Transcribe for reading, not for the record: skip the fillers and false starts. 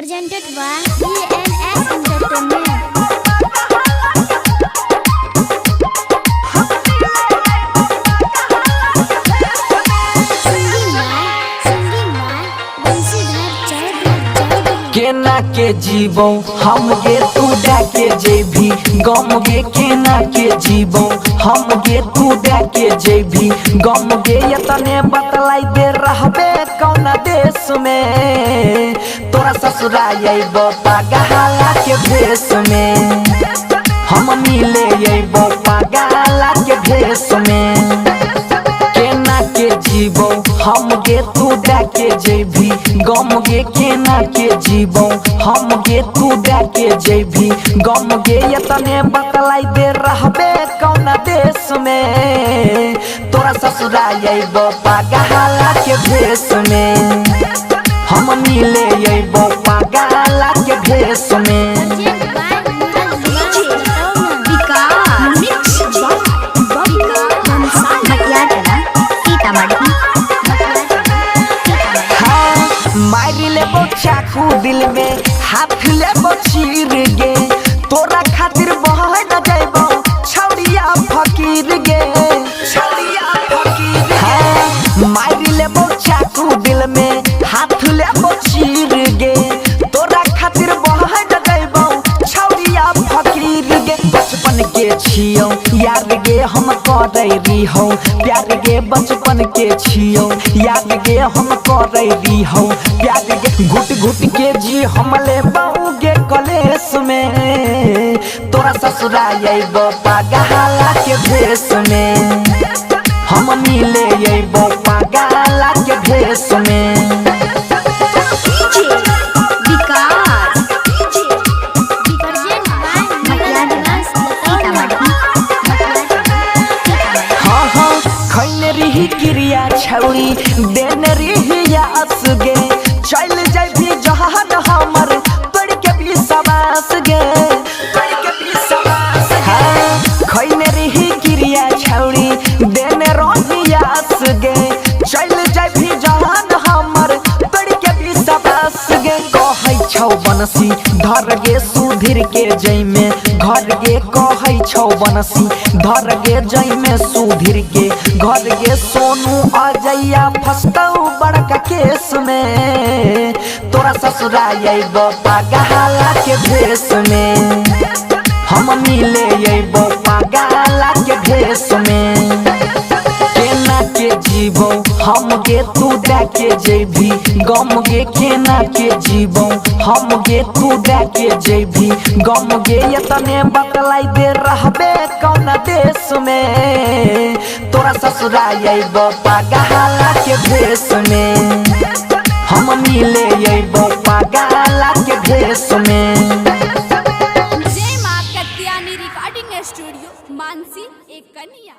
presented by ENS Entertainment. केना के जीवो हम गे तू डाके जेभी गम गे केना के जीवो हम गे तू डाके जेभी गम गे यतने बतलाई दे रहबे कौन देश में तोरा ससुराल अइबो पागला के भेष में हम मिले अइबो पागला के भेष में केना के जीवो हम गे तू डाके जेभी गम गे केना के जीवो हम गे तू डाके जेभी गम गे यतने बतलाई दे रहबे कौन देश में तोरा ससुराल अइबो पागला के भेष में हम मिले अइबो पागला के भेष में। मारी लेबो चाकू दिल में हाथ लेबो चीर गे तोरा खातिर बह न जाइबो छौड़िया फकीर गे छौड़िया फकीर गे मारी लेबो चाकू दिल में हाथ लेबो चीर गे तोरा खातिर बह न जाइबो छौड़िया फकीर गे बचपन के छियो यार गे हम करे रही प्यार गे बचपन के छियो याद गे हम करे रही प्यार गे घुट घुट के जी हम ले बहु गे कलेश में तोरा ससुराल अइबो पागला के भेष में हम मिले अइबो पागला के भेष में। क्रिया छौरी देन रिहिया असगे चल जाबी जहान हमर पड़ के भी सवास गे पड़ के भी सवास गे खैने रिहि क्रिया छौरी देन रिहिया असगे चल जाबी जहान हमर पड़ के भी सवास गे कहै छौ बनसी धर गे सुधीर के जई में घर गे कहै छौ बनसी धर गे जई में सुधीर के घर गे सोनू अजैया फसतौ बड़का केस में तोरा ससुराल अइबो पागला के भेष में हम मिले अइबो पागला के भेष में केना के जीवो हम गे तू डाके जेभी गम गे केना के जीवो हम गे तू डाके जेभी गम गे यतने बतलाई दे रहबे कौन देश में तोरा ससुराल अइबो पागला के भेष में हम मिले अइबो पागला के भेष में। जय मां कत्यानी रिकॉर्डिंग स्टूडियो मानसी एक कन्या।